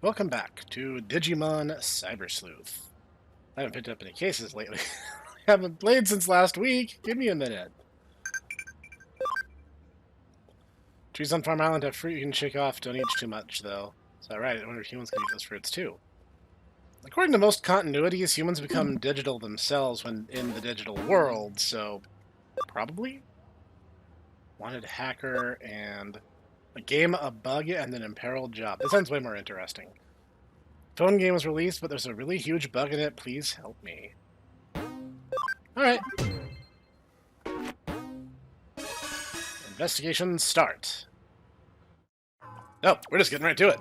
Welcome back to Digimon Cyber Sleuth. I haven't picked up any cases lately. I haven't played since last week. Give me a minute. Trees on Farm Island have fruit you can shake off. Don't eat too much, though. Is that right? I wonder if humans can eat those fruits, too. According to most continuities, humans become digital themselves when in the digital world, so... probably? Wanted hacker and... a game, a bug, and an imperiled job. This sounds way more interesting. Phone game was released, but there's a really huge bug in it. Please help me. Alright. Investigation start. No, we're just getting right to it.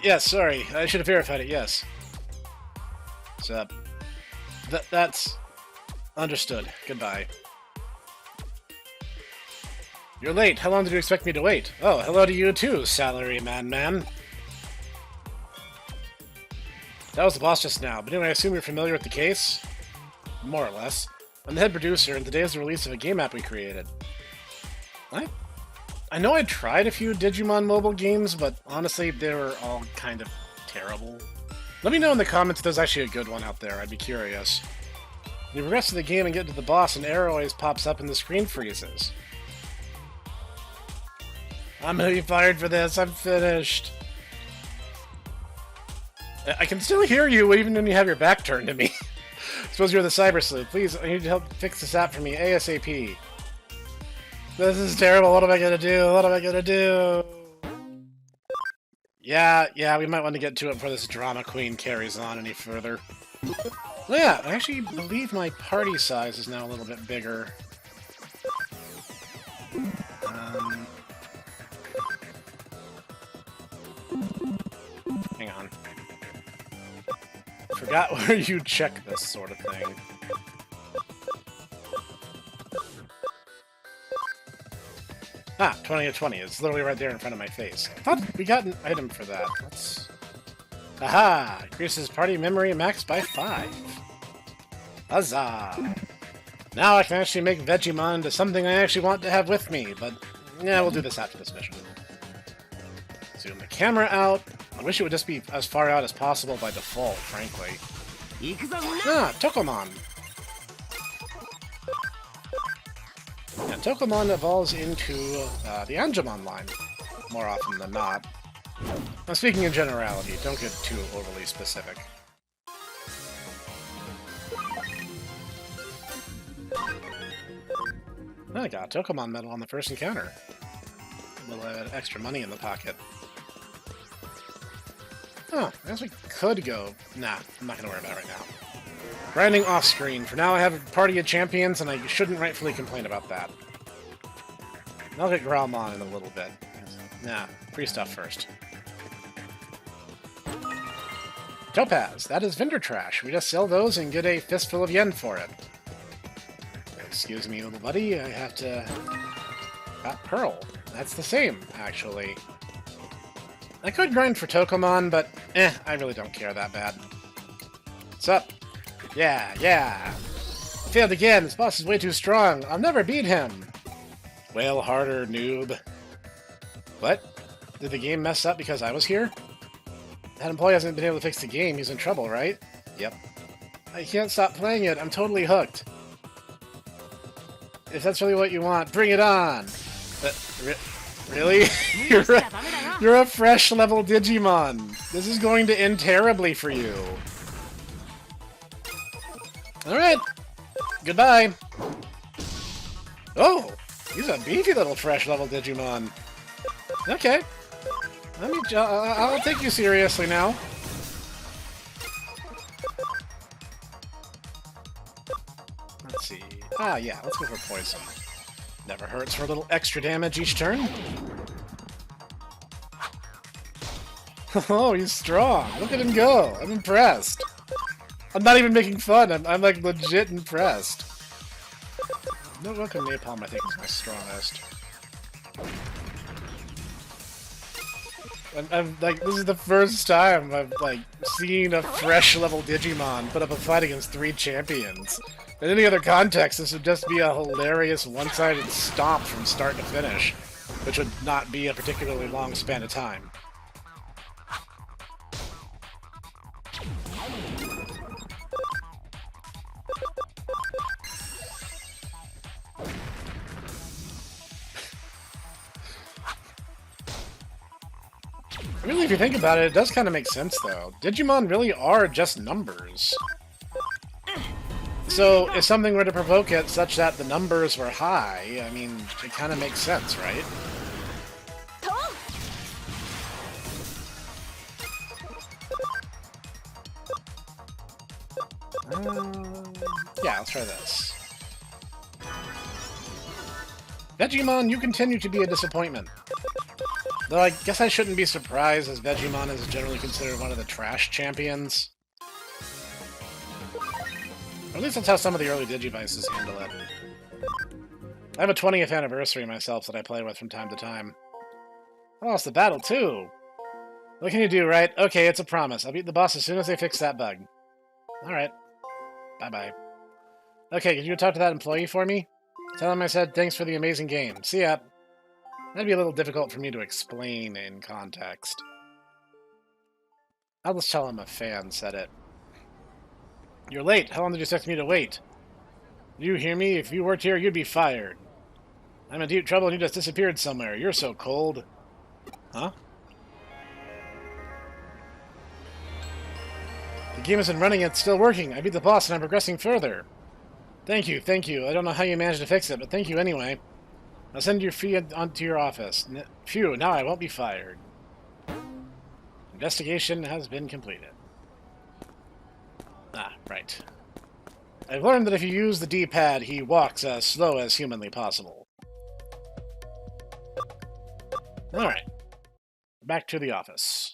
Yes, sorry. I should have verified it, yes. So, that's... understood. Goodbye. You're late. How long did you expect me to wait? Oh, hello to you too, salaryman man. That was the boss just now, but anyway, I assume you're familiar with the case? More or less. I'm the head producer, and today is the release of a game app we created. I know I tried a few Digimon mobile games, but honestly, they were all kind of terrible. Let me know in the comments if there's actually a good one out there, I'd be curious. You progress to the game and get to the boss, an arrow always pops up and the screen freezes. I'm gonna be fired for this, I'm finished. I can still hear you even when you have your back turned to me. Suppose you're the Cyber Sleuth. Please, I need to help fix this app for me ASAP. This is terrible. What am I gonna do? What am I gonna do? Yeah, we might want to get to it before this drama queen carries on any further. Well, yeah, I actually believe my party size is now a little bit bigger. Hang on. Forgot where you check this sort of thing. Ah, 20 of 20. It's literally right there in front of my face. I thought we got an item for that. Let's... Aha! Increases party memory max by 5. Huzzah! Now I can actually make Vegemon into something I actually want to have with me, but yeah, we'll do this after this mission. Zoom the camera out. I wish it would just be as far out as possible by default, frankly. Ah, Tokomon! Yeah, Tokomon evolves into the Angemon line, more often than not. I'm speaking in generality, don't get too overly specific. I got a Tokomon medal on the first encounter. A little extra money in the pocket. Huh, I guess we could go... Nah, I'm not gonna worry about it right now. Grinding off-screen. For now I have a party of champions, and I shouldn't rightfully complain about that. I'll get Growlmon in a little bit. Nah, free stuff first. Topaz, that is vendor trash. We just sell those and get a fistful of yen for it. Excuse me, little buddy, I have to... Got Pearl. That's the same, actually. I could grind for Tokomon, but I really don't care that bad. What's up? Yeah. Failed again. This boss is way too strong. I'll never beat him. Wail harder, noob. What? Did the game mess up because I was here? That employee hasn't been able to fix the game. He's in trouble, right? Yep. I can't stop playing it. I'm totally hooked. If that's really what you want, bring it on! Really? You're a fresh level Digimon. This is going to end terribly for you. Alright. Goodbye. Oh! He's a beefy little fresh level Digimon. Okay. I'll take you seriously now. Let's see. Ah, yeah, let's go for poison. Never hurts for a little extra damage each turn. Oh, he's strong. Look at him go. I'm impressed. I'm not even making fun. I'm like legit impressed. No, welcome Napalm, I think, is my strongest. I'm like, this is the first time I've like seen a fresh level Digimon put up a fight against 3 champions. In any other context, this would just be a hilarious one-sided stomp from start to finish, which would not be a particularly long span of time. Really, if you think about it, it does kind of make sense, though. Digimon really are just numbers. So, if something were to provoke it such that the numbers were high, I mean, it kind of makes sense, right? Yeah, let's try this. Digimon, you continue to be a disappointment. Though I guess I shouldn't be surprised, as Digimon is generally considered one of the trash champions. Or at least that's how some of the early Digivices handle it. I have a 20th anniversary myself that I play with from time to time. I lost the battle, too! What can you do, right? Okay, it's a promise. I'll beat the boss as soon as they fix that bug. Alright. Bye-bye. Okay, can you talk to that employee for me? Tell him I said thanks for the amazing game. See ya. That'd be a little difficult for me to explain in context. I'll just tell him a fan said it. You're late. How long did you expect me to wait? Do you hear me? If you worked here, you'd be fired. I'm in deep trouble and you just disappeared somewhere. You're so cold. Huh? The game isn't running, it's still working. I beat the boss and I'm progressing further. Thank you, thank you. I don't know how you managed to fix it, but thank you anyway. I'll send your fee onto your office. Phew, now I won't be fired. Investigation has been completed. Ah, right. I've learned that if you use the D-pad, he walks as slow as humanly possible. Alright. Back to the office.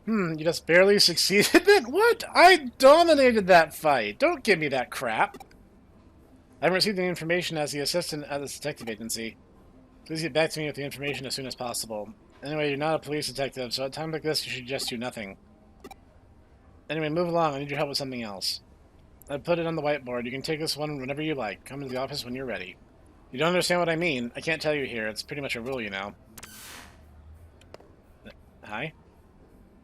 You just barely succeeded it? What? I dominated that fight! Don't give me that crap! I haven't received any information as the assistant at this detective agency. Please get back to me with the information as soon as possible. Anyway, you're not a police detective, so at times like this you should just do nothing. Anyway, move along. I need your help with something else. I've put it on the whiteboard. You can take this one whenever you like. Come to the office when you're ready. You don't understand what I mean. I can't tell you here. It's pretty much a rule, you know. Hi?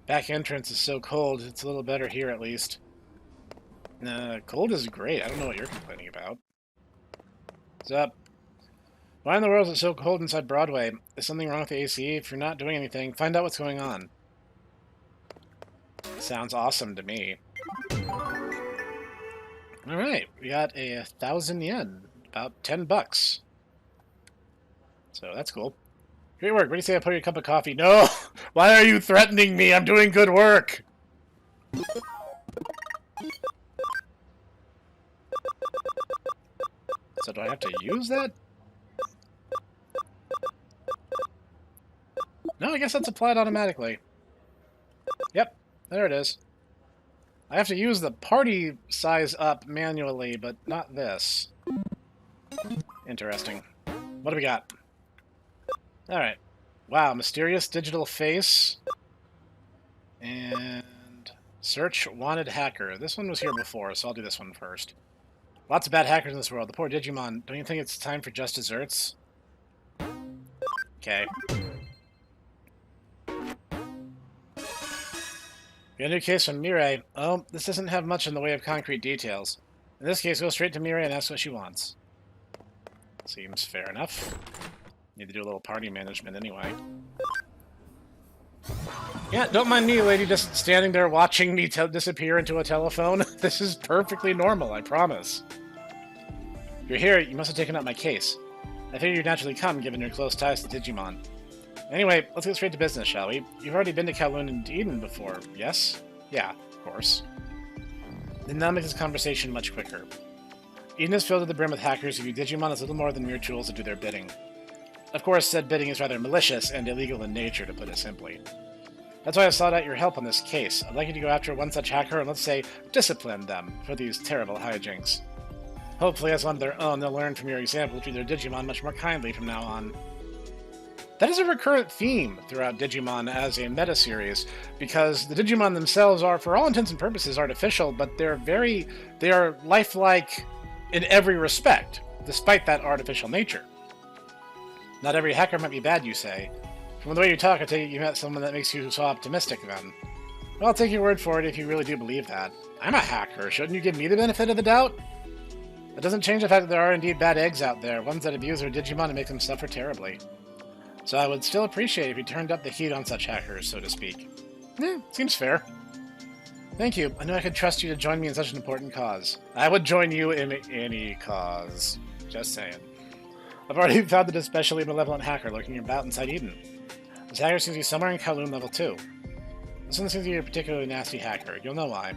Back entrance is so cold. It's a little better here, at least. Cold is great. I don't know what you're complaining about. What's up? Why in the world is it so cold inside Broadway? Is something wrong with the AC? If you're not doing anything, find out what's going on. Sounds awesome to me. Alright, we got 1,000 yen. About 10 bucks. So that's cool. Great work. What do you say I put your cup of coffee? No! Why are you threatening me? I'm doing good work! So do I have to use that? No, I guess that's applied automatically. Yep, there it is. I have to use the party size up manually, but not this. Interesting. What do we got? Alright. Wow, mysterious digital face. And search wanted hacker. This one was here before, so I'll do this one first. Lots of bad hackers in this world. The poor Digimon. Don't you think it's time for just desserts? Okay. We got a new case from Mirai. Oh, this doesn't have much in the way of concrete details. In this case, go straight to Mirai and ask what she wants. Seems fair enough. Need to do a little party management anyway. Yeah, don't mind me, lady, just standing there watching me disappear into a telephone. This is perfectly normal, I promise. If you're here, you must have taken up my case. I figured you'd naturally come, given your close ties to Digimon. Anyway, let's get straight to business, shall we? You've already been to Kowloon and Eden before, yes? Yeah, of course. Then that'll make this conversation much quicker. Eden is filled to the brim with hackers who view Digimon as little more than mere tools to do their bidding. Of course, said bidding is rather malicious and illegal in nature, to put it simply. That's why I sought out your help on this case. I'd like you to go after one such hacker and, let's say, discipline them for these terrible hijinks. Hopefully, as one of their own, they'll learn from your example to treat their Digimon much more kindly from now on. That is a recurrent theme throughout Digimon as a meta-series, because the Digimon themselves are, for all intents and purposes, artificial, but they are lifelike in every respect, despite that artificial nature. Not every hacker might be bad, you say. From the way you talk, I tell you met someone that makes you so optimistic, then. Well, I'll take your word for it if you really do believe that. I'm a hacker. Shouldn't you give me the benefit of the doubt? It doesn't change the fact that there are indeed bad eggs out there, ones that abuse their Digimon and make them suffer terribly. So I would still appreciate if you turned up the heat on such hackers, so to speak. Seems fair. Thank you. I knew I could trust you to join me in such an important cause. I would join you in any cause. Just saying. I've already found an especially malevolent hacker lurking about inside Eden. This hacker seems to be somewhere in Kowloon level 2. This one seems to be a particularly nasty hacker. You'll know why.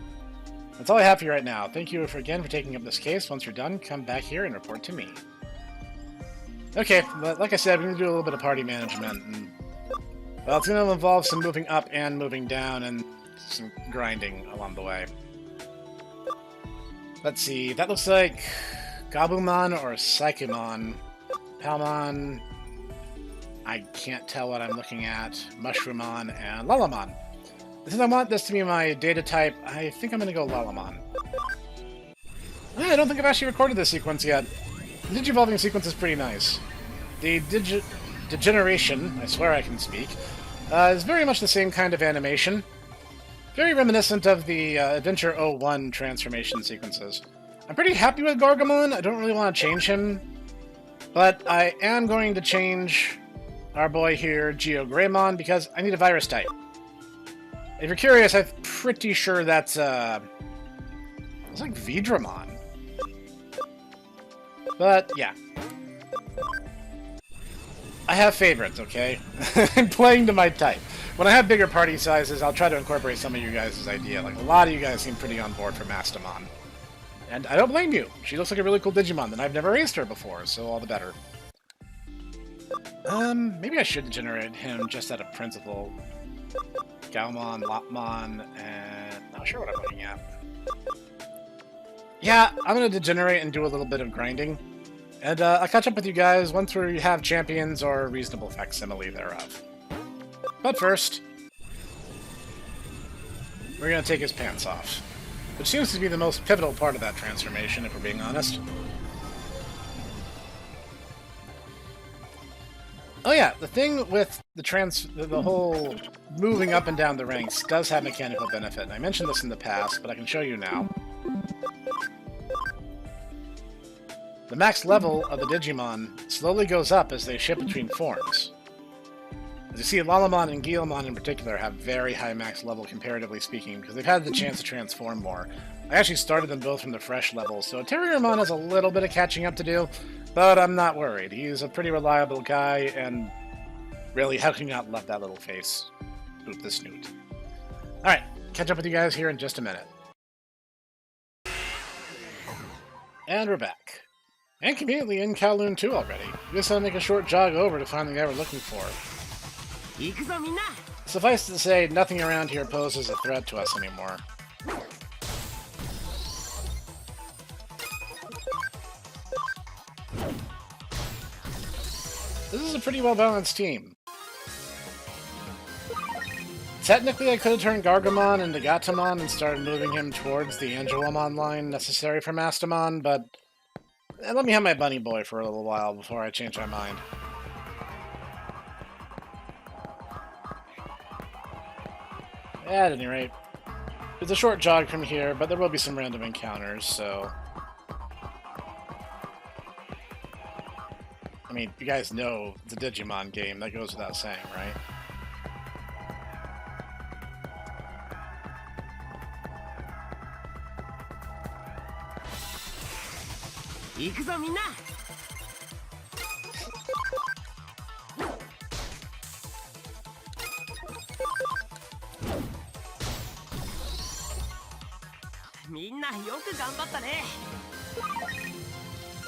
That's all I have for you right now. Thank you again for taking up this case. Once you're done, come back here and report to me. Okay, but like I said, we need to do a little bit of party management. And, well, it's going to involve some moving up and moving down and some grinding along the way. Let's see. That looks like Gabumon or Psychemon. Palmon. I can't tell what I'm looking at. Mushroomon and Lalamon. Since I want this to be my data type, I think I'm going to go Lalamon. I don't think I've actually recorded this sequence yet. The Digivolving sequence is pretty nice. The Degeneration, I swear I can speak, is very much the same kind of animation. Very reminiscent of the Adventure 01 transformation sequences. I'm pretty happy with Gargamon. I don't really want to change him. But I am going to change our boy here, GeoGreymon, because I need a virus type. If you're curious, I'm pretty sure that's, it's like Vidramon. But, yeah. I have favorites, okay? I'm playing to my type. When I have bigger party sizes, I'll try to incorporate some of you guys' idea. Like, a lot of you guys seem pretty on board for Mastamon. And I don't blame you. She looks like a really cool Digimon, and I've never raised her before, so all the better. Maybe I should generate him just out of principle. Gaomon, Lopmon, and... not sure what I'm looking at. Yeah, I'm going to degenerate and do a little bit of grinding. And I'll catch up with you guys once we have champions or a reasonable facsimile thereof. But first, we're going to take his pants off. Which seems to be the most pivotal part of that transformation, if we're being honest. Oh yeah, the thing with the whole moving up and down the ranks does have mechanical benefit. And I mentioned this in the past, but I can show you now. The max level of the Digimon slowly goes up as they shift between forms. As you see, Lalamon and Guilmon in particular have very high max level, comparatively speaking, because they've had the chance to transform more. I actually started them both from the fresh level, so Terriermon has a little bit of catching up to do, but I'm not worried. He's a pretty reliable guy, and really, how can you not love that little face? Boop the snoot. Alright, catch up with you guys here in just a minute. And we're back. And conveniently in Kowloon 2 already. We just had to make a short jog over to find the guy we're looking for. Suffice to say, nothing around here poses a threat to us anymore. This is a pretty well-balanced team. Technically, I could have turned Gargamon into Gatomon and started moving him towards the Angelomon line necessary for Mastamon, but let me have my bunny boy for a little while before I change my mind. At any rate, it's a short jog from here, but there will be some random encounters, so... I mean, you guys know it's a Digimon game, that goes without saying, right?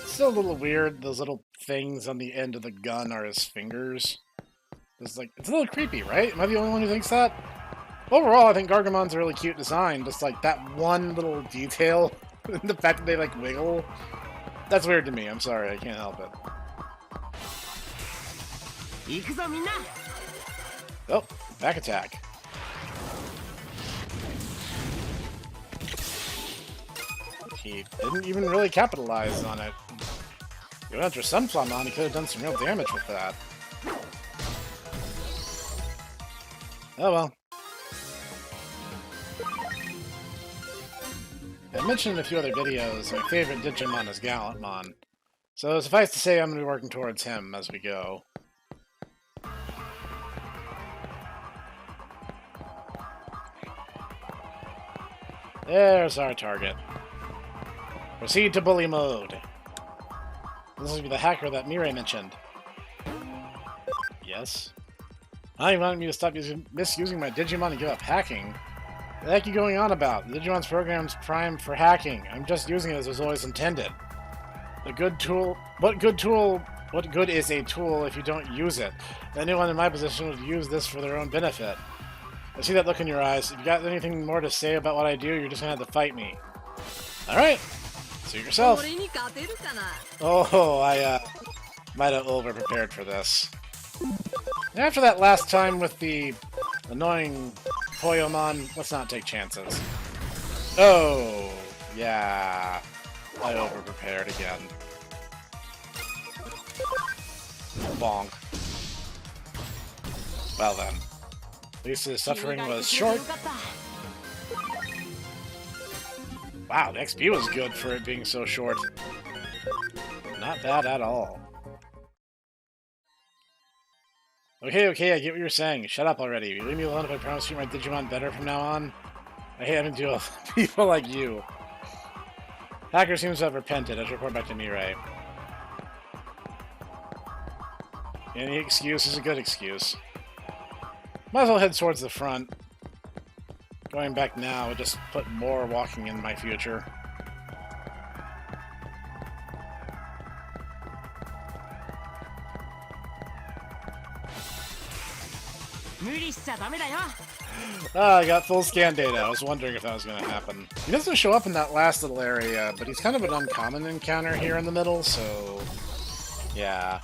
Still a little weird, those little things on the end of the gun are his fingers. It's a little creepy, right? Am I the only one who thinks that? Overall, I think Gargamon's a really cute design, just like that one little detail, the fact that they like wiggle. That's weird to me, I'm sorry, I can't help it. Oh, back attack. He didn't even really capitalize on it. If he went after Sunflamon, he could have done some real damage with that. Oh well. I mentioned in a few other videos, my favorite Digimon is Gallantmon. So suffice to say, I'm going to be working towards him as we go. There's our target. Proceed to bully mode. This will be the hacker that Mirai mentioned. Yes. Now you want me to stop misusing my Digimon and give up hacking? What the heck are you going on about? The Digimon's program's primed for hacking. I'm just using it as it was always intended. What good is a tool if you don't use it? Anyone in my position would use this for their own benefit. I see that look in your eyes. If you got anything more to say about what I do, you're just gonna have to fight me. Alright. Suit yourself. Oh, I might have over-prepared for this. After that last time with the annoying Poyomon, let's not take chances. Oh, yeah. I over-prepared again. Bonk. Well then. At least his suffering was short. Wow, the XP was good for it being so short. Not bad at all. Okay, I get what you're saying. Shut up already. Leave me alone if I promise to treat my Digimon better from now on. I hate having to deal with people like you. Hacker seems to have repented. I should report back to Mirai. Any excuse is a good excuse. Might as well head towards the front. Going back now would just put more walking in my future. I got full scan data. I was wondering if that was going to happen. He doesn't show up in that last little area, but he's kind of an uncommon encounter here in the middle, so... yeah.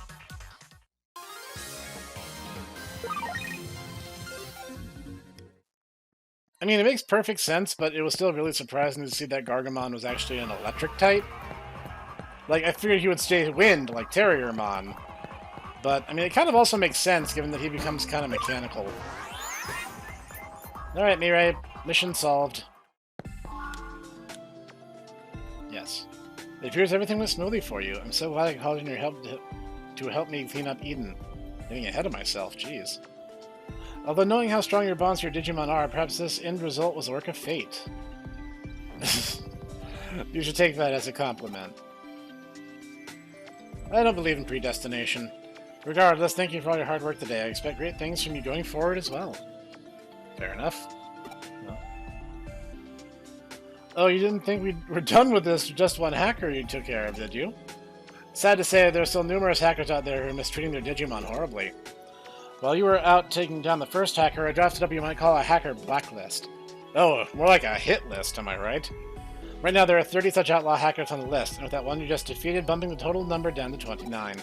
I mean, it makes perfect sense, but it was still really surprising to see that Gargamon was actually an electric type. Like, I figured he would stay wind, like Terriermon. But, I mean, it kind of also makes sense, given that he becomes kind of mechanical. Alright, Mirai. Mission solved. Yes. It appears everything went smoothly for you. I'm so glad I called in your help to help me clean up Eden. Getting ahead of myself, jeez. Although knowing how strong your bonds to your Digimon are, perhaps this end result was a work of fate. You should take that as a compliment. I don't believe in predestination. Regardless, thank you for all your hard work today. I expect great things from you going forward as well. Fair enough. No. Oh, you didn't think we were done with this just one hacker you took care of, did you? Sad to say, there are still numerous hackers out there who are mistreating their Digimon horribly. While you were out taking down the first hacker, I drafted up what you might call a hacker blacklist. Oh, more like a hit list, am I right? Right now there are 30 such outlaw hackers on the list, and with that one you just defeated, bumping the total number down to 29.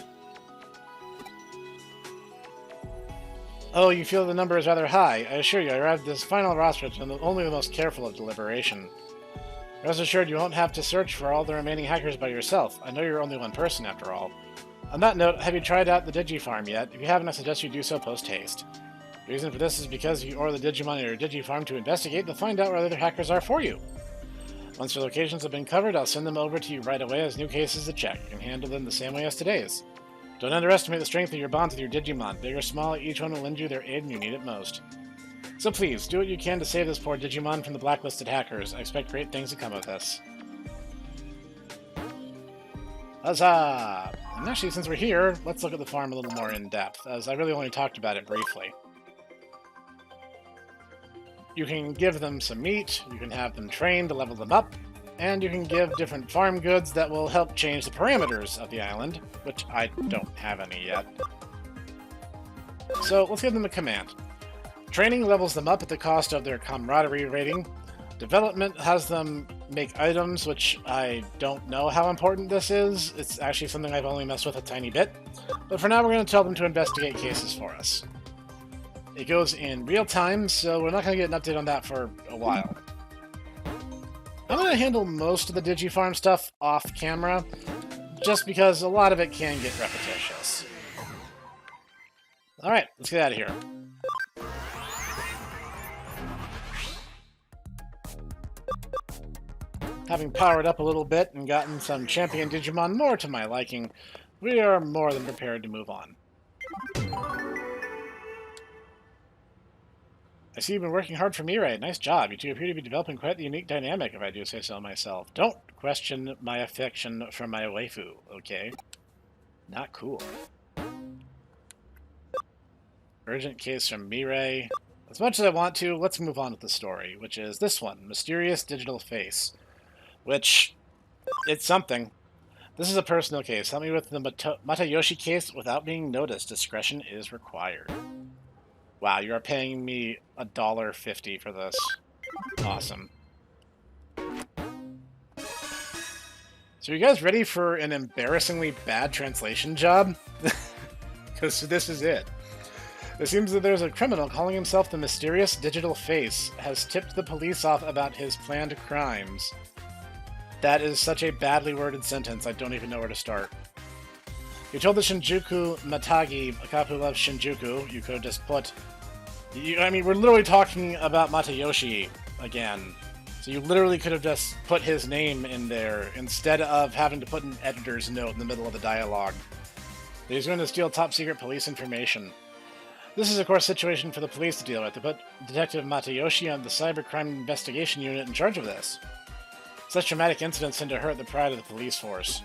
Oh, you feel the number is rather high. I assure you, I arrived at this final roster and only the most careful of deliberation. Rest assured, you won't have to search for all the remaining hackers by yourself. I know you're only one person, after all. On that note, have you tried out the Digifarm yet? If you haven't, I suggest you do so post-haste. The reason for this is because if you order the Digimon at your Digifarm to investigate, they'll find out where other hackers are for you. Once your locations have been covered, I'll send them over to you right away as new cases to check, and handle them the same way as today's. Don't underestimate the strength of your bonds with your Digimon. Big or small, each one will lend you their aid when you need it most. So please, do what you can to save this poor Digimon from the blacklisted hackers. I expect great things to come of this. Huzzah! And actually, since we're here, let's look at the farm a little more in depth, as I really only talked about it briefly. You can give them some meat, you can have them trained to level them up, and you can give different farm goods that will help change the parameters of the island, which I don't have any yet. So let's give them a command. Training levels them up at the cost of their camaraderie rating. Development has them make items, which I don't know how important this is. It's actually something I've only messed with a tiny bit. But for now, we're going to tell them to investigate cases for us. It goes in real time, so we're not going to get an update on that for a while. I'm going to handle most of the Digifarm stuff off camera, just because a lot of it can get repetitious. Alright, let's get out of here. Having powered up a little bit and gotten some champion Digimon more to my liking, we are more than prepared to move on. I see you've been working hard for Mirai. Nice job. You two appear to be developing quite the unique dynamic, if I do say so myself. Don't question my affection for my waifu, okay? Not cool. Urgent case from Mirai. As much as I want to, let's move on with the story, which is this one, Mysterious Digital Face. Which, it's something. This is a personal case. Help me with the Matayoshi case without being noticed. Discretion is required. Wow, you are paying me $1.50 for this. Awesome. So you guys ready for an embarrassingly bad translation job? Because this is it. It seems that there's a criminal calling himself the Mysterious Digital Face has tipped the police off about his planned crimes. That is such a badly worded sentence, I don't even know where to start. You told the Shinjuku Matagi, a cop who loves Shinjuku, you could have just put... I mean, we're literally talking about Matayoshi again. So you literally could have just put his name in there, instead of having to put an editor's note in the middle of the dialogue. He's going to steal top-secret police information. This is, of course, a situation for the police to deal with. They put Detective Matayoshi on the Cybercrime Investigation Unit in charge of this. Such traumatic incidents tend to hurt the pride of the police force.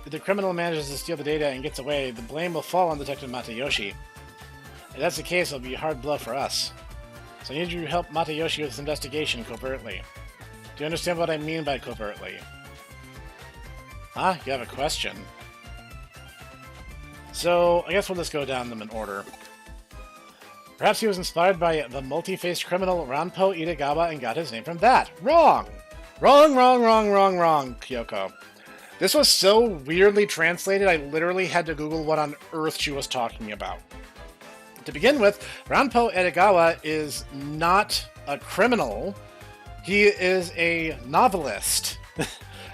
If the criminal manages to steal the data and gets away, the blame will fall on Detective Matayoshi. If that's the case, it'll be a hard blow for us. So I need you to help Matayoshi with this investigation covertly. Do you understand what I mean by covertly? Huh? You have a question? So, I guess we'll just go down them in order. Perhaps he was inspired by the multi-faced criminal Ranpo Idegawa and got his name from that. Wrong! Wrong, Kyoko. This was so weirdly translated, I literally had to Google what on earth she was talking about. To begin with, Ranpo Edogawa is not a criminal. He is a novelist.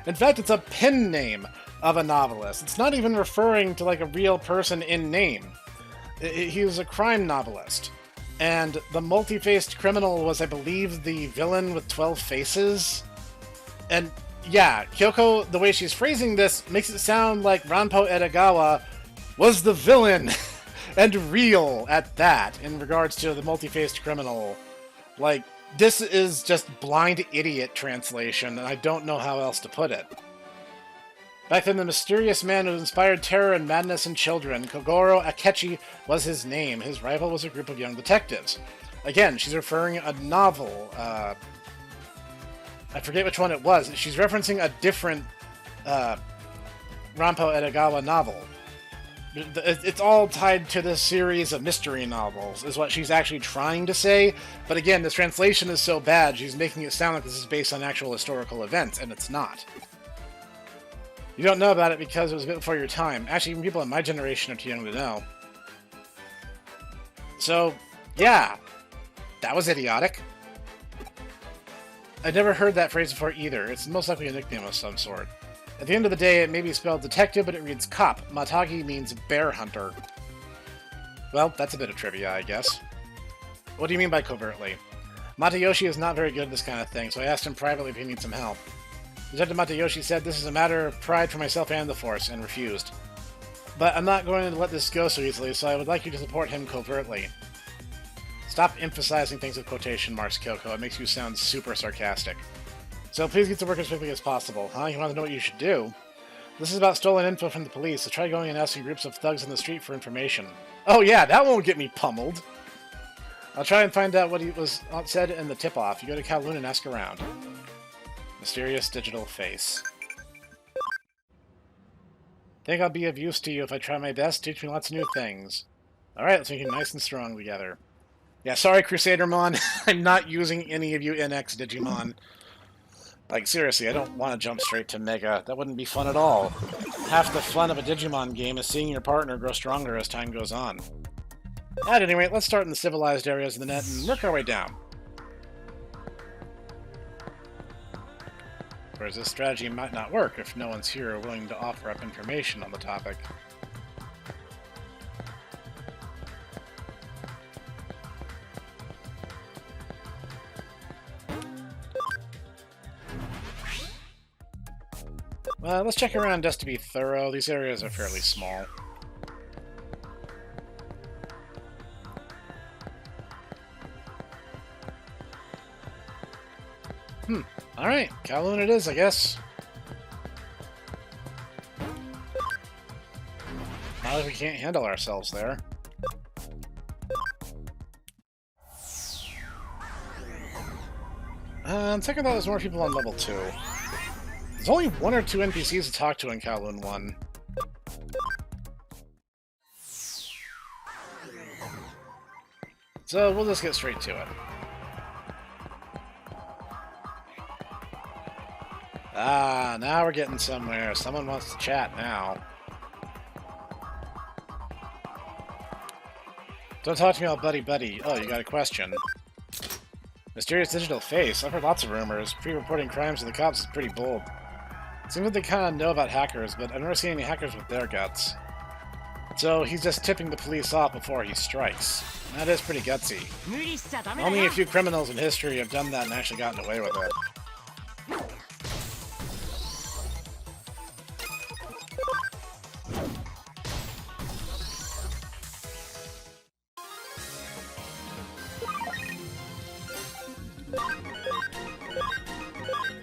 In fact, it's a pen name of a novelist. It's not even referring to like a real person in name. He was a crime novelist. And the multi-faced criminal was, I believe, the villain with 12 faces. And yeah, Kyoko, the way she's phrasing this, makes it sound like Ranpo Edogawa was the villain. And real at that, in regards to the multi-faced criminal. Like, this is just blind idiot translation, and I don't know how else to put it. Back then, the mysterious man who inspired terror and madness in children, Kogoro Akechi, was his name. His rival was a group of young detectives. Again, she's referring a novel. I forget which one it was. She's referencing a different Ranpo Edogawa novel. It's all tied to this series of mystery novels, is what she's actually trying to say. But again, this translation is so bad, she's making it sound like this is based on actual historical events, and it's not. You don't know about it because it was a bit before your time. Actually, even people in my generation are too young to know. So, yeah, that was idiotic. I'd never heard that phrase before either. It's most likely a nickname of some sort. At the end of the day, it may be spelled detective, but it reads cop. Matagi means bear hunter. Well, that's a bit of trivia, I guess. What do you mean by covertly? Matayoshi is not very good at this kind of thing, so I asked him privately if he needs some help. Detective Matayoshi said this is a matter of pride for myself and the Force, and refused. But I'm not going to let this go so easily, so I would like you to support him covertly. Stop emphasizing things with quotation marks, Kyoko. It makes you sound super sarcastic. So please get to work as quickly as possible, huh? You want to know what you should do? This is about stolen info from the police, so try going and asking groups of thugs on the street for information. Oh yeah, that won't get me pummeled! I'll try and find out what he was said in the tip-off. You go to Kowloon and ask around. Mysterious Digital Face. Think I'll be of use to you if I try my best. Teach me lots of new things. Alright, let's make it nice and strong together. Yeah, sorry, Crusadermon. I'm not using any of you NX Digimon. Like, seriously, I don't want to jump straight to Mega. That wouldn't be fun at all. Half the fun of a Digimon game is seeing your partner grow stronger as time goes on. At any rate, let's start in the civilized areas of the net and work our way down. Whereas this strategy might not work if no one's here willing to offer up information on the topic. Let's check around just to be thorough. These areas are fairly small. Alright, Kowloon it is, I guess. Not like we can't handle ourselves there. On second thought, there's more people on level 2. There's only 1 or 2 NPCs to talk to in Kowloon 1. So we'll just get straight to it. Ah, now we're getting somewhere. Someone wants to chat now. Don't talk to me all buddy-buddy. Oh, you got a question. Mysterious digital face. I've heard lots of rumors. Pre-reporting crimes to the cops is pretty bold. Seems like they kind of know about hackers, but I've never seen any hackers with their guts. So he's just tipping the police off before he strikes. That is pretty gutsy. Only a few criminals in history have done that and actually gotten away with it.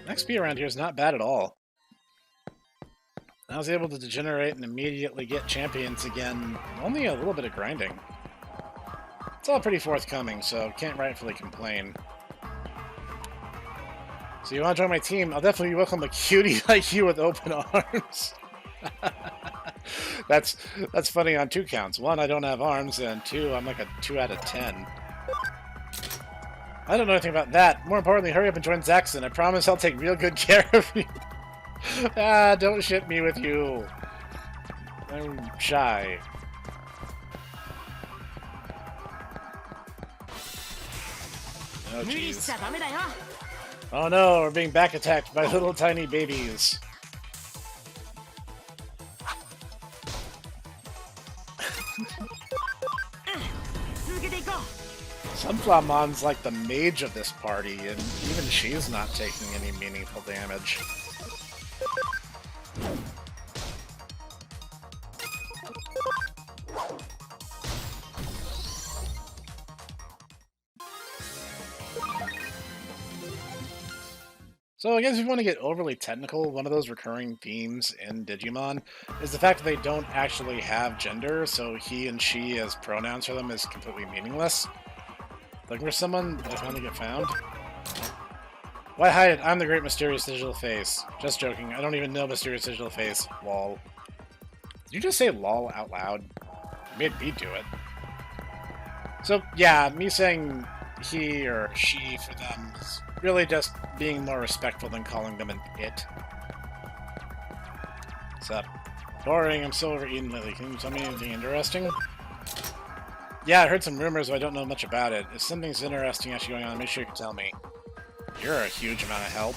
XP around here is not bad at all. I was able to degenerate and immediately get champions again. Only a little bit of grinding. It's all pretty forthcoming, so can't rightfully complain. So you want to join my team? I'll definitely welcome a cutie like you with open arms. That's funny on 2 counts. 1, I don't have arms, and 2, I'm like a 2 out of 10. I don't know anything about that. More importantly, hurry up and join Zaxxon. I promise I'll take real good care of you. Ah, don't ship me with you. I'm shy. Oh, jeez. Oh no, we're being back attacked by little tiny babies. Sunflamon's like the mage of this party, and even she's not taking any meaningful damage. So I guess if you want to get overly technical, one of those recurring themes in Digimon is the fact that they don't actually have gender, so he and she as pronouns for them is completely meaningless. Looking for someone? Did I finally get found? Why hide it? I'm the great mysterious digital face. Just joking. I don't even know mysterious digital face. Lol. Did you just say lol out loud? I made me do it. So, yeah, me saying he or she for them is really just being more respectful than calling them an it. What's up? Boring, I'm so overeaten lately. Can you tell me anything interesting? Yeah, I heard some rumors, but I don't know much about it. If something's interesting actually going on, make sure you can tell me. You're a huge amount of help.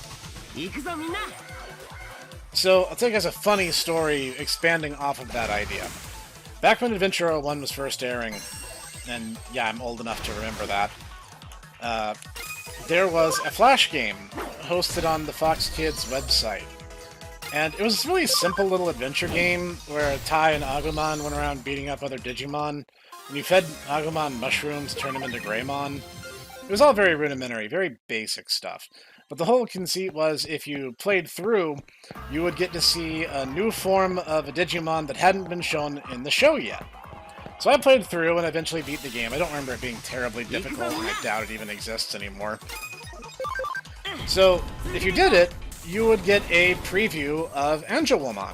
So, I'll take as a funny story expanding off of that idea. Back when Adventure 01 was first airing, and yeah, I'm old enough to remember that, there was a Flash game hosted on the Fox Kids website. And it was this really simple little adventure game where Tai and Agumon went around beating up other Digimon. When you fed Agumon mushrooms, turned him into Greymon. It was all very rudimentary, very basic stuff. But the whole conceit was if you played through, you would get to see a new form of a Digimon that hadn't been shown in the show yet. So I played through and eventually beat the game. I don't remember it being terribly difficult, and I doubt it even exists anymore. So, if you did it, you would get a preview of Angelwoman,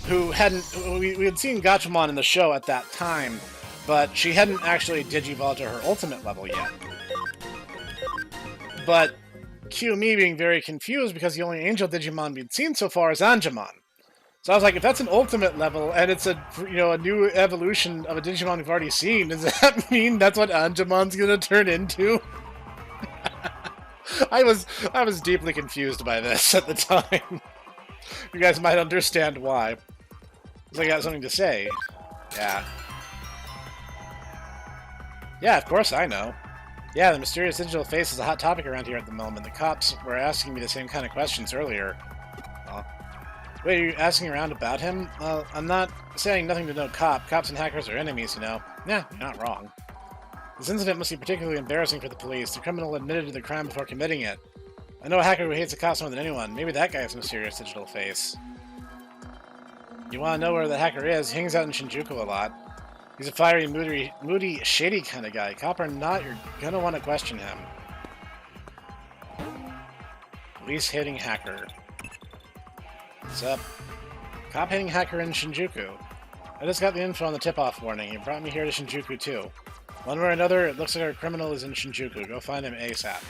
who hadn't... We had seen Gachamon in the show at that time, but she hadn't actually digivolved to her ultimate level yet. But cue me being very confused because the only Angel Digimon we'd seen so far is Angemon. So I was like, if that's an ultimate level and it's a a new evolution of a Digimon we've already seen, does that mean that's what Angemon's gonna turn into? I was deeply confused by this at the time. You guys might understand why. Because I got something to say. Yeah. Yeah, of course I know. Yeah, the mysterious digital face is a hot topic around here at the moment. The cops were asking me the same kind of questions earlier. Wait, are you asking around about him? Well, I'm not saying nothing to no cop. Cops and hackers are enemies, you know. Yeah, you're not wrong. This incident must be particularly embarrassing for the police. The criminal admitted to the crime before committing it. I know a hacker who hates the cops more than anyone. Maybe that guy has a mysterious digital face. You want to know where the hacker is? He hangs out in Shinjuku a lot. He's a fiery, moody, shady kind of guy. Cop or not, you're gonna want to question him. Police-hating hacker. What's up? Cop-hating hacker in Shinjuku. I just got the info on the tip-off warning. He brought me here to Shinjuku, too. One way or another, it looks like our criminal is in Shinjuku. Go find him ASAP.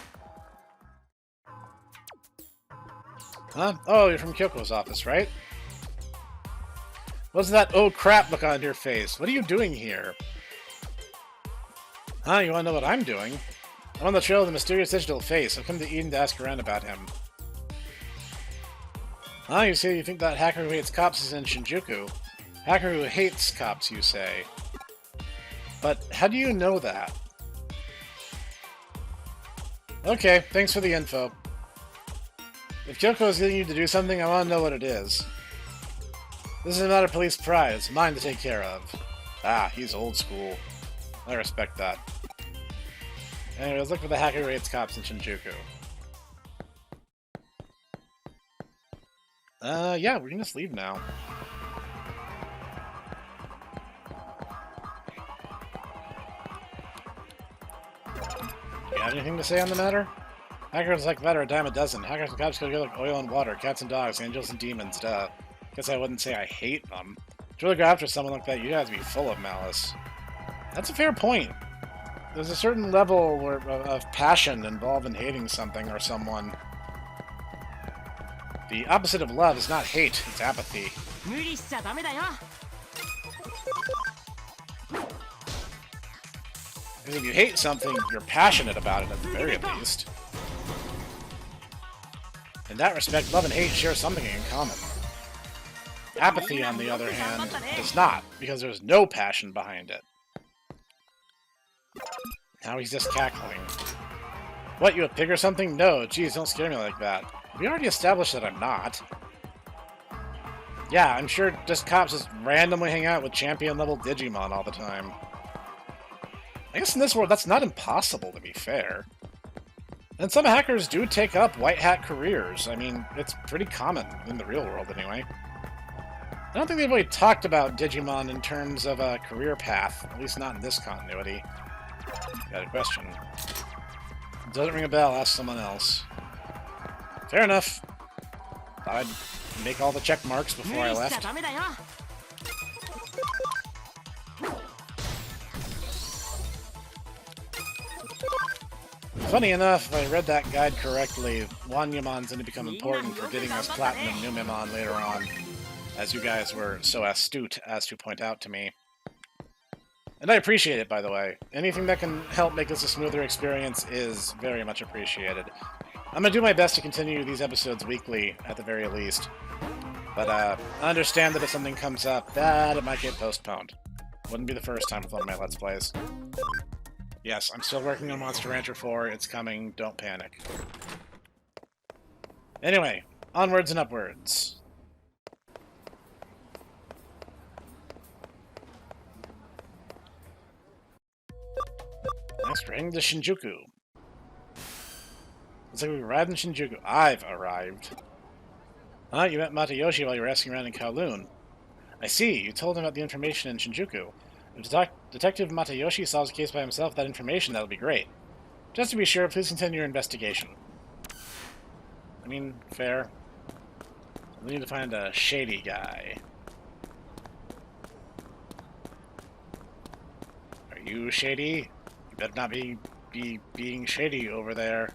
Huh? Oh, you're from Kyoko's office, right? What's that oh crap look on your face? What are you doing here? Huh? You want to know what I'm doing? I'm on the trail of the mysterious digital face. I've come to Eden to ask around about him. Huh? You say you think that hacker who hates cops is in Shinjuku. Hacker who hates cops, you say. But how do you know that? Okay, thanks for the info. If Kyoko is getting you to do something, I want to know what it is. This is a matter of police pride. It's mine to take care of. Ah, he's old school. I respect that. Anyways, look for the hacker who hates cops in Shinjuku. Yeah, we can just leave now. You have anything to say on the matter? Hackers like that are a dime a dozen. Hackers and cops go together like oil and water, cats and dogs, angels and demons, duh. Guess I wouldn't say I hate them. To really go after someone like that, you guys be full of malice. That's a fair point. There's a certain level of passion involved in hating something or someone. The opposite of love is not hate, it's apathy. Because if you hate something, you're passionate about it at the very least. In that respect, love and hate share something in common. Apathy, on the other hand, does not, because there's no passion behind it. Now he's just cackling. What, you a pig or something? No, geez, don't scare me like that. We already established that I'm not. Yeah, I'm sure just cops just randomly hang out with champion-level Digimon all the time. I guess in this world, that's not impossible, to be fair. And some hackers do take up white hat careers. I mean, it's pretty common in the real world, anyway. I don't think they've really talked about Digimon in terms of a career path, at least not in this continuity. Got a question. Doesn't ring a bell, ask someone else. Fair enough. I'd make all the check marks before I left. Funny enough, if I read that guide correctly, Wanyamon's going to become important for getting us Platinum Numemon later on, as you guys were so astute as to point out to me. And I appreciate it, by the way. Anything that can help make this a smoother experience is very much appreciated. I'm going to do my best to continue these episodes weekly, at the very least. But I understand that if something comes up, that it might get postponed. Wouldn't be the first time with one of my Let's Plays. Yes, I'm still working on Monster Rancher 4. It's coming. Don't panic. Anyway, onwards and upwards. Next, we're heading to Shinjuku. Looks like we've arrived in Shinjuku. I've arrived. Huh? You met Matayoshi while you were asking around in Kowloon. I see. You told him about the information in Shinjuku. If Detective Matayoshi solves the case by himself with that information, that would be great. Just to be sure, please continue your investigation. I mean, fair. We need to find a shady guy. Are you shady? You better not be being shady over there.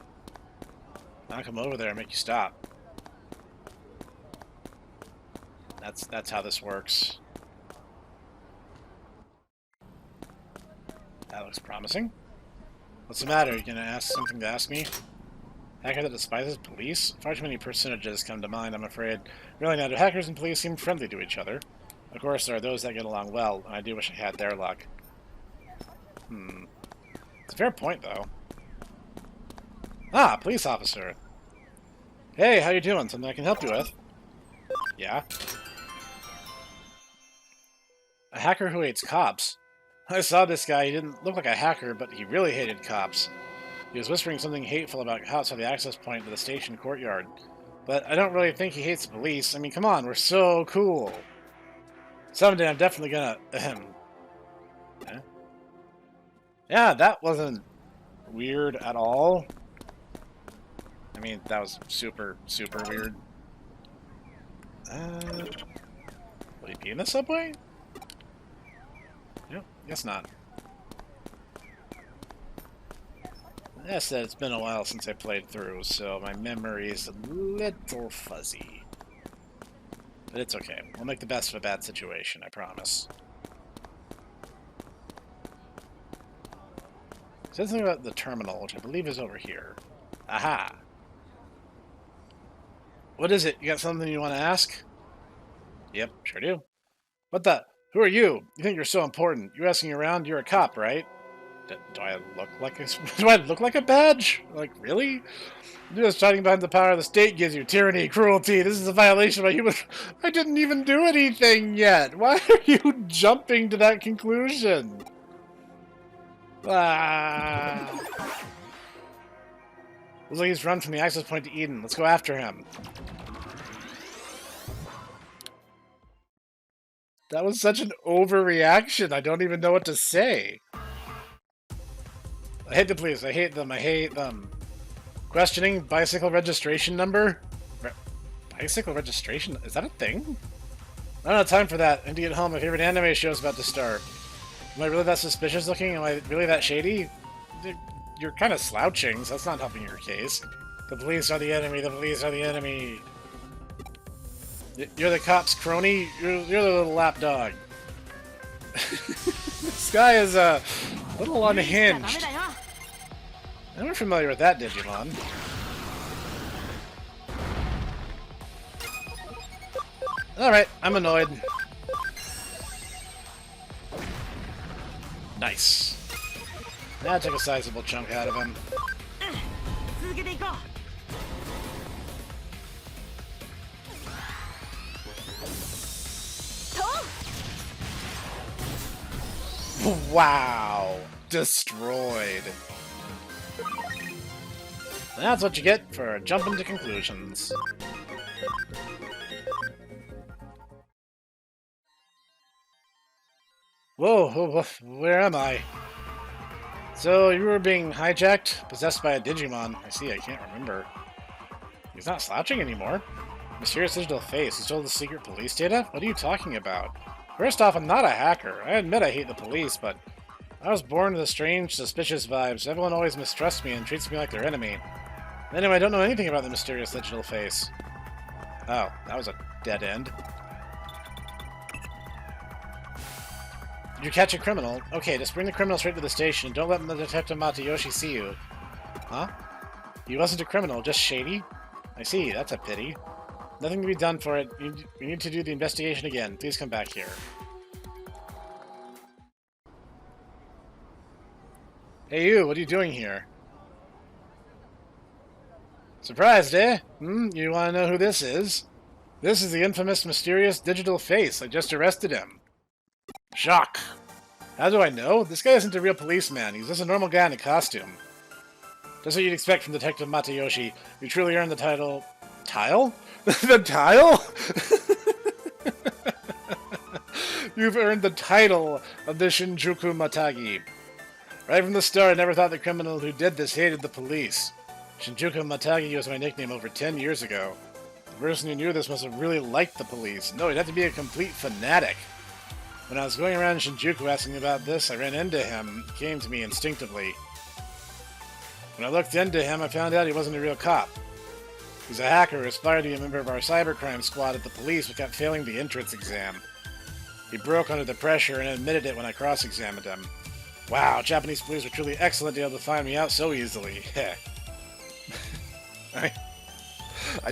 I'll come over there and make you stop. That's how this works. That looks promising. What's the matter? You gonna ask something to ask me? Hacker that despises police? Far too many personages come to mind, I'm afraid. Really now, do hackers and police seem friendly to each other? Of course, there are those that get along well, and I do wish I had their luck. It's a fair point, though. Ah, police officer. Hey, how you doing? Something I can help you with? Yeah? A hacker who hates cops. I saw this guy. He didn't look like a hacker, but he really hated cops. He was whispering something hateful about cops on the access point to the station courtyard. But I don't really think he hates the police. I mean, come on, we're so cool. Someday I'm definitely gonna... Yeah, that wasn't weird at all. I mean, that was super, super weird. Will he be in the subway? Nope, guess not. I said it's been a while since I played through, so my memory is a little fuzzy. But it's okay. We'll make the best of a bad situation, I promise. It says something about the terminal, which I believe is over here. Aha! What is it? You got something you want to ask? Yep, sure do. What the? Who are you? You think you're so important? You're asking around? You're a cop, right? Do I look like a... Do I look like a badge? Like, really? You're just hiding behind the power the state gives you. Tyranny, cruelty. This is a violation of my human... I didn't even do anything yet. Why are you jumping to that conclusion? Ah. Looks like he's run from the access point to Eden. Let's go after him. That was such an overreaction. I don't even know what to say. I hate the police. I hate them. I hate them. Questioning bicycle registration number? Bicycle registration? Is that a thing? I don't have time for that. I need to get home. My favorite anime show is about to start. Am I really that suspicious looking? Am I really that shady? You're kind of slouching, so that's not helping your case. The police are the enemy. The police are the enemy. You're the cop's crony? You're the little lapdog. This guy is a little unhinged. I'm familiar with that Digimon. Alright, I'm annoyed. Nice. Now took a sizable chunk out of him. Wow! Destroyed. That's what you get for jumping to conclusions. Whoa, where am I? So, you were being hijacked, possessed by a Digimon. I see, I can't remember. He's not slouching anymore. Mysterious digital face. He stole the secret police data? What are you talking about? First off, I'm not a hacker. I admit I hate the police, but I was born with a strange, suspicious vibes. Everyone always mistrusts me and treats me like their enemy. Anyway, I don't know anything about the mysterious digital face. Oh, that was a dead end. Did you catch a criminal? Okay, just bring the criminal straight to the station. Don't let the Detective Matayoshi see you. Huh? He wasn't a criminal, just shady? I see, that's a pity. Nothing to be done for it. We need to do the investigation again. Please come back here. Hey you, what are you doing here? Surprised, eh? You want to know who this is? This is the infamous, mysterious digital face. I just arrested him. Shock. How do I know? This guy isn't a real policeman. He's just a normal guy in a costume. Just what you'd expect from Detective Matayoshi. You truly earned the title... Tile? The tile? You've earned the title of the Shinjuku Matagi. Right from the start, I never thought the criminal who did this hated the police. Shinjuku Matagi was my nickname over 10 years ago. The person who knew this must have really liked the police. No, he'd have to be a complete fanatic. When I was going around Shinjuku asking about this, I ran into him. He came to me instinctively. When I looked into him, I found out he wasn't a real cop. He's a hacker who aspired to be a member of our cybercrime squad at the police but kept failing the entrance exam. He broke under the pressure and admitted it when I cross-examined him. Wow, Japanese police were truly excellent to be able to find me out so easily. I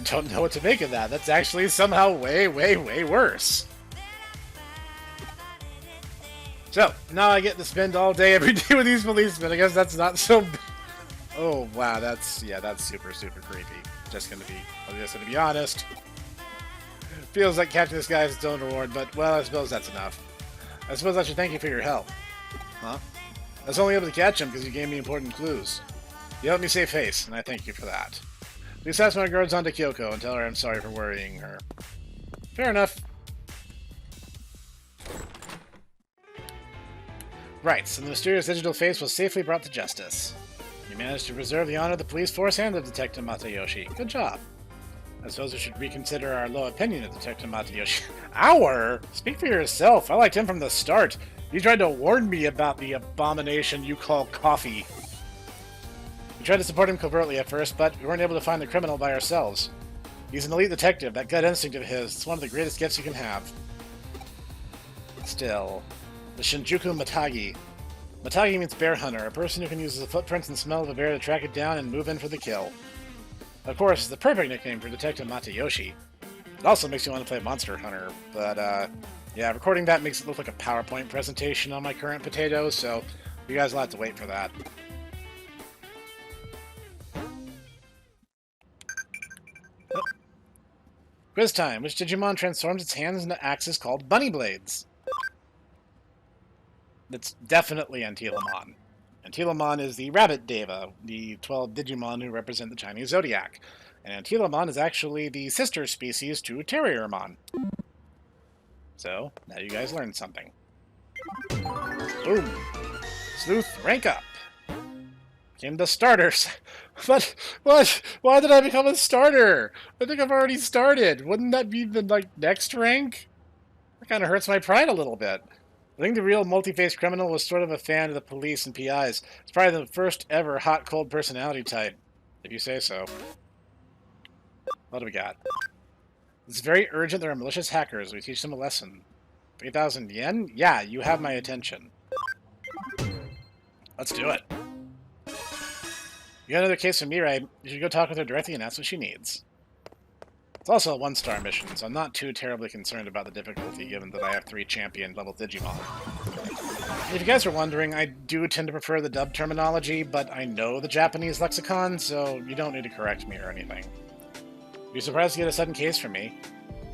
don't know what to make of that. That's actually somehow way, way, way worse. So, now I get to spend all day every day with these policemen. I guess that's not so... Oh, wow, that's super, super creepy. I'm just gonna be honest. Feels like catching this guy is its own reward, but, well, I suppose that's enough. I suppose I should thank you for your help. Huh? I was only able to catch him because you gave me important clues. You helped me save face, and I thank you for that. Please pass my regards on to Kyoko and tell her I'm sorry for worrying her. Fair enough. Right, so the mysterious digital face was safely brought to justice. You managed to preserve the honor of the police force and of Detective Matayoshi. Good job. I suppose we should reconsider our low opinion of Detective Matayoshi. Our? Speak for yourself. I liked him from the start. You tried to warn me about the abomination you call coffee. We tried to support him covertly at first, but we weren't able to find the criminal by ourselves. He's an elite detective. That gut instinct of his is one of the greatest gifts you can have. Still, the Shinjuku Matagi. Matagi means bear hunter, a person who can use the footprints and smell of a bear to track it down and move in for the kill. Of course, it's the perfect nickname for Detective Matayoshi. It also makes you want to play Monster Hunter, but, yeah, recording that makes it look like a PowerPoint presentation on my current potatoes, so you guys will have to wait for that. Oh. Quiz time. Which Digimon transforms its hands into axes called bunny blades? That's definitely Antilamon. Antilamon is the Rabbit Deva, the 12 Digimon who represent the Chinese zodiac. And Antilamon is actually the sister species to Terriermon. So, now you guys learned something. Boom! Sleuth, rank up! Became the starters. But, what? Why did I become a starter? I think I've already started. Wouldn't that be the, next rank? That kind of hurts my pride a little bit. I think the real multi-faced criminal was sort of a fan of the police and PIs. It's probably the first ever hot-cold personality type, if you say so. What do we got? It's very urgent there are malicious hackers. We teach them a lesson. 3,000 yen? Yeah, you have my attention. Let's do it. You got another case from Mirai. You should go talk with her directly and ask what she needs. It's also a 1-star mission, so I'm not too terribly concerned about the difficulty, given that I have 3 champion-level Digimon. If you guys are wondering, I do tend to prefer the dub terminology, but I know the Japanese lexicon, so you don't need to correct me or anything. You're surprised to get a sudden case from me.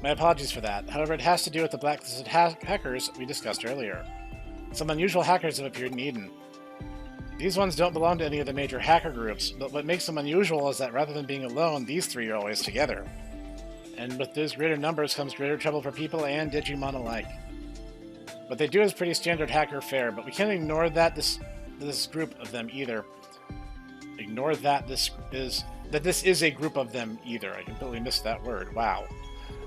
My apologies for that. However, it has to do with the blacklisted hackers we discussed earlier. Some unusual hackers have appeared in Eden. These ones don't belong to any of the major hacker groups, but what makes them unusual is that rather than being alone, these 3 are always together. And with those greater numbers comes greater trouble for people and Digimon alike. What they do is pretty standard hacker fare, but we can't ignore that this group of them either. Ignore that this is a group of them either. I completely missed that word. Wow.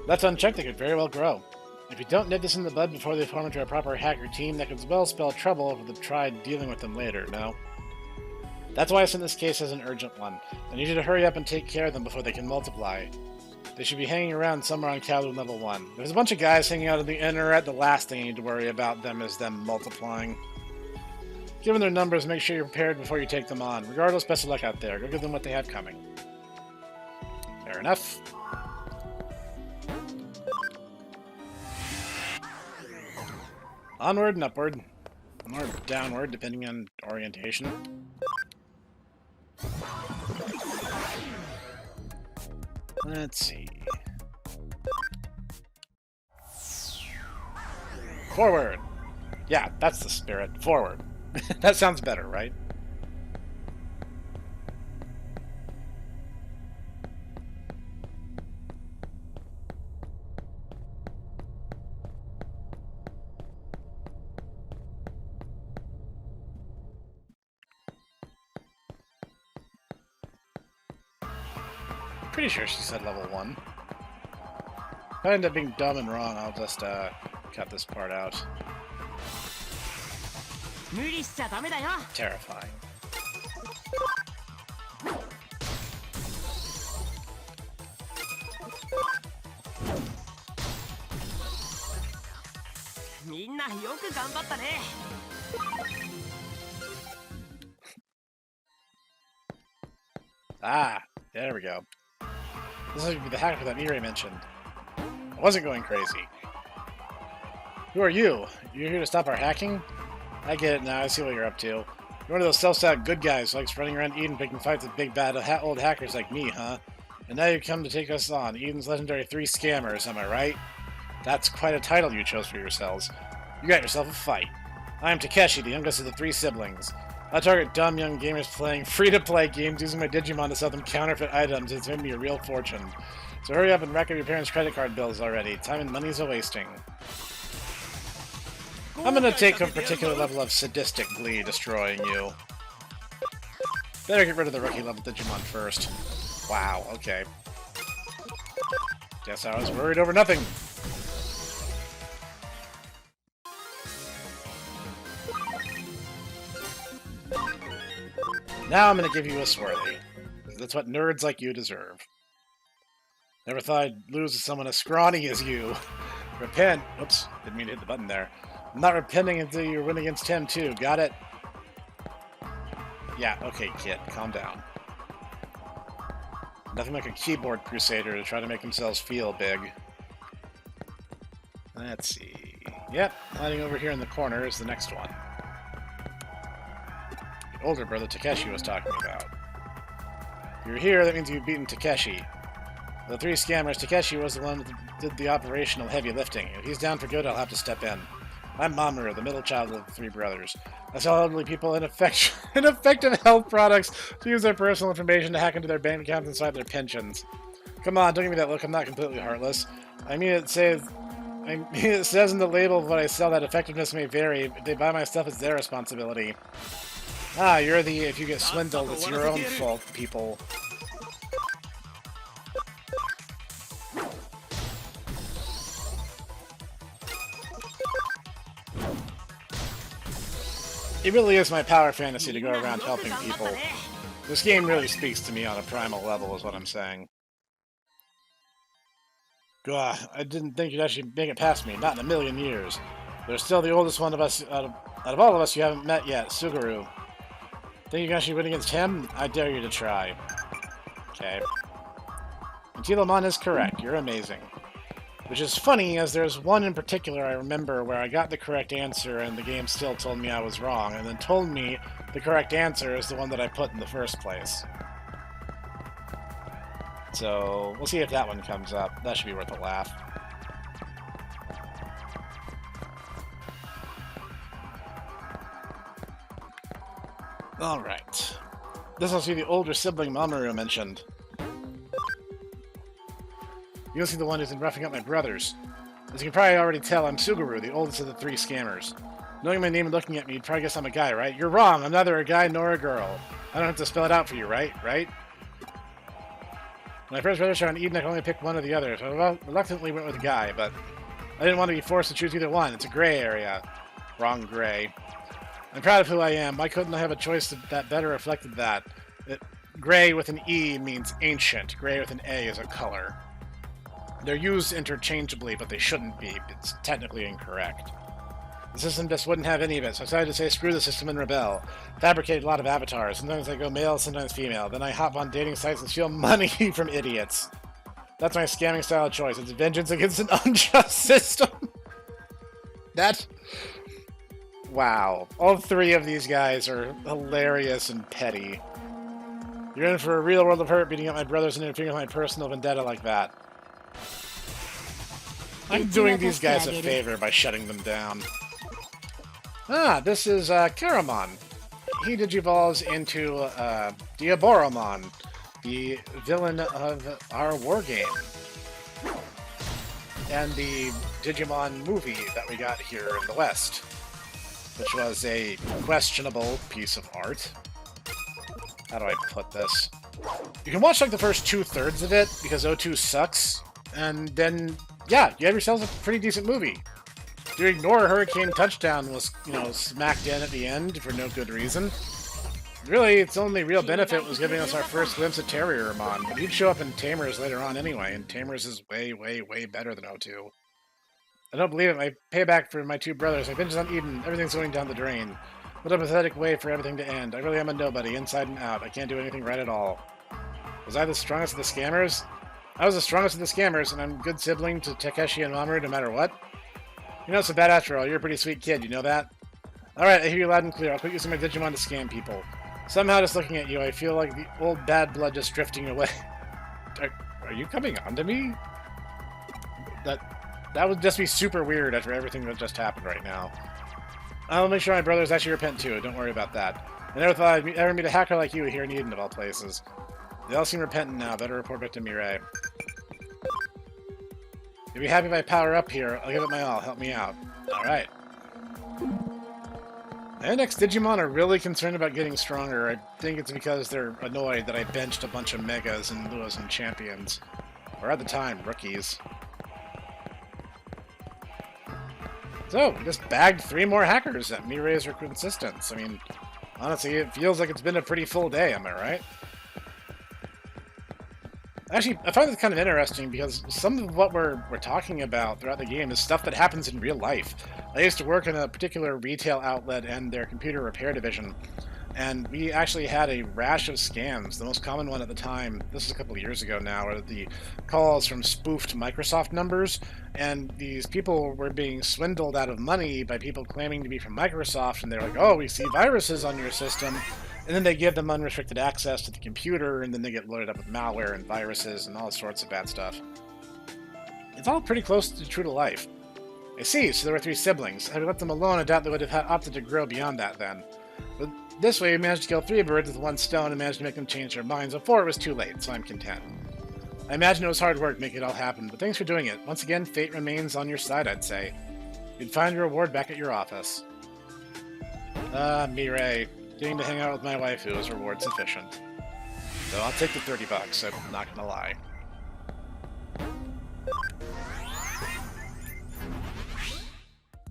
Left unchecked, they could very well grow. If we don't nip this in the bud before they form into a proper hacker team, that could well spell trouble if we try dealing with them later, no? That's why I sent this case as an urgent one. I need you to hurry up and take care of them before they can multiply. They should be hanging around somewhere on Kowloon level 1. There's a bunch of guys hanging out in the internet. The last thing you need to worry about them is them multiplying. Given their numbers, make sure you're prepared before you take them on. Regardless, best of luck out there. Go give them what they have coming. Fair enough. Onward and upward. Or downward, depending on orientation. Let's see. Forward! Yeah, that's the spirit. Forward. That sounds better, right? Pretty sure she said level 1. If I end up being dumb and wrong, I'll just cut this part out. Terrifying. Ah, there we go. This is the hacker that Mirai mentioned. I wasn't going crazy. Who are you? You're here to stop our hacking? I get it now, I see what you're up to. You're one of those self-styled good guys who likes running around Eden picking fights with big bad old hackers like me, huh? And now you come to take us on, Eden's legendary 3 scammers, am I right? That's quite a title you chose for yourselves. You got yourself a fight. I am Takeshi, the youngest of the 3 siblings. I target dumb young gamers playing free-to-play games using my Digimon to sell them counterfeit items. It's made me a real fortune. So hurry up and rack up your parents' credit card bills already. Time and money's a-wasting. I'm gonna take a particular level of sadistic glee destroying you. Better get rid of the rookie level Digimon first. Wow, okay. Guess I was worried over nothing. Now I'm gonna give you a swirly. That's what nerds like you deserve. Never thought I'd lose to someone as scrawny as you. Repent. Oops, didn't mean to hit the button there. I'm not repenting until you win against him, too. Got it? Yeah, okay, kid. Calm down. Nothing like a keyboard crusader to try to make themselves feel big. Let's see. Yep, hiding over here in the corner is the next one. The older brother Takeshi was talking about. If you're here, that means you've beaten Takeshi. The 3 scammers, Takeshi was the one that did the operational heavy lifting. If he's down for good, I'll have to step in. I'm Mamoru, the middle child of the 3 brothers. I sell elderly people ineffective health products to use their personal information to hack into their bank accounts and swipe their pensions. Come on, don't give me that look. I'm not completely heartless. I mean, it says in the label of what I sell that effectiveness may vary. If they buy my stuff, it's their responsibility. Ah, you're the if you get swindled, it's your own fault, people. It really is my power fantasy to go around helping people. This game really speaks to me on a primal level, is what I'm saying. Gah, I didn't think you'd actually make it past me, not in a million years. There's still the oldest one of us, out of all of us you haven't met yet, Suguru. Think you can actually win against him? I dare you to try. Okay. Antilamon is correct, you're amazing. Which is funny, as there's one in particular I remember where I got the correct answer and the game still told me I was wrong, and then told me the correct answer is the one that I put in the first place. So, we'll see if that one comes up. That should be worth a laugh. Alright. This will see the older sibling Mamoru mentioned. You'll see the one who's been roughing up my brothers. As you can probably already tell, I'm Suguru, the oldest of the 3 scammers. Knowing my name and looking at me, you'd probably guess I'm a guy, right? You're wrong, I'm neither a guy nor a girl. I don't have to spell it out for you, right? Right? When I first read this on Eden, I could only pick one or the other, so I reluctantly went with a guy, but I didn't want to be forced to choose either one. It's a gray area. Wrong gray. I'm proud of who I am. Why couldn't I have a choice that better reflected that? Gray with an E means ancient. Gray with an A is a color. They're used interchangeably, but they shouldn't be. It's technically incorrect. The system just wouldn't have any of it, so I decided to say screw the system and rebel. Fabricated a lot of avatars. Sometimes I go male, sometimes female. Then I hop on dating sites and steal money from idiots. That's my scamming style of choice. It's vengeance against an unjust system. Wow. All 3 of these guys are hilarious and petty. You're in for a real world of hurt beating up my brothers and interfering with my personal vendetta like that. I'm doing these guys a favor by shutting them down. Ah, this is Karamon. He digivolves into Diaboromon, the villain of our war game. And the Digimon movie that we got here in the West, which was a questionable piece of art. How do I put this? You can watch like the first 2/3 of it, because O2 sucks, and then, yeah, you have yourselves a pretty decent movie. You ignore Hurricane Touchdown was, smacked in at the end for no good reason. Really, its only real benefit was giving us our first glimpse of Terriermon, but he'd show up in Tamers later on anyway, and Tamers is way, way, way better than O2. I don't believe it. My payback for my 2 brothers. I finished on Eden. Everything's going down the drain. What a pathetic way for everything to end. I really am a nobody, inside and out. I can't do anything right at all. Was I the strongest of the scammers? I was the strongest of the scammers, and I'm a good sibling to Takeshi and Mamoru no matter what. You know, it's so bad after all. You're a pretty sweet kid, you know that? Alright, I hear you loud and clear. I'll quit using my Digimon to scam people. Somehow, just looking at you, I feel like the old bad blood just drifting away. Are you coming on to me? That would just be super weird after everything that just happened right now. I'll make sure my brothers actually repent too. Don't worry about that. I never thought I'd ever meet a hacker like you here in Eden of all places. They all seem repentant now. Better report back to Mirai. You'll be happy if I power up here. I'll give it my all. Help me out. Alright. My next Digimon are really concerned about getting stronger. I think it's because they're annoyed that I benched a bunch of Megas and Luas and Champions. Or at the time, rookies. So, we just bagged 3 more hackers at Mirai's insistence. I mean, honestly, it feels like it's been a pretty full day, am I right? Actually, I find this kind of interesting because some of what we're talking about throughout the game is stuff that happens in real life. I used to work in a particular retail outlet and their computer repair division, and we actually had a rash of scams. The most common one at the time, this is a couple of years ago now, are the calls from spoofed Microsoft numbers, and these people were being swindled out of money by people claiming to be from Microsoft, and they're like, oh, we see viruses on your system. And then they give them unrestricted access to the computer, and then they get loaded up with malware and viruses and all sorts of bad stuff. It's all pretty close to true to life. I see, so there were 3 siblings. Had we left them alone, I doubt they would have opted to grow beyond that then. But this way, we managed to kill 3 birds with 1 stone and managed to make them change their minds before it was too late, so I'm content. I imagine it was hard work making it all happen, but thanks for doing it. Once again, fate remains on your side, I'd say. You'd find your reward back at your office. Mirai. Getting to hang out with my waifu is reward sufficient. So I'll take the $30, I'm not gonna lie.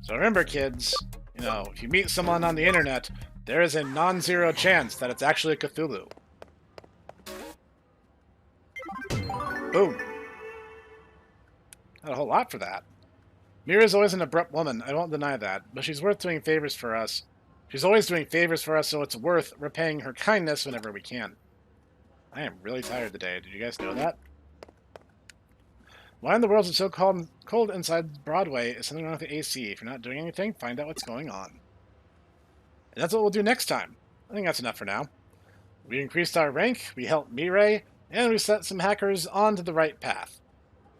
So remember, kids, you know, if you meet someone on the internet, there is a non-zero chance that it's actually a Cthulhu. Boom. Not a whole lot for that. Mira's always an abrupt woman, I won't deny that, but she's worth doing favors for us. She's always doing favors for us, so it's worth repaying her kindness whenever we can. I am really tired today. Did you guys know that? Why in the world is it so cold inside Broadway? Is something wrong with the AC? If you're not doing anything, find out what's going on. And that's what we'll do next time. I think that's enough for now. We increased our rank, we helped Mirai, and we set some hackers onto the right path.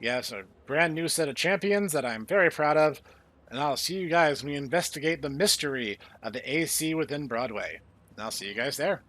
Yes, a brand new set of champions that I'm very proud of, and I'll see you guys when we investigate the mystery of the AC within Broadway. And I'll see you guys there.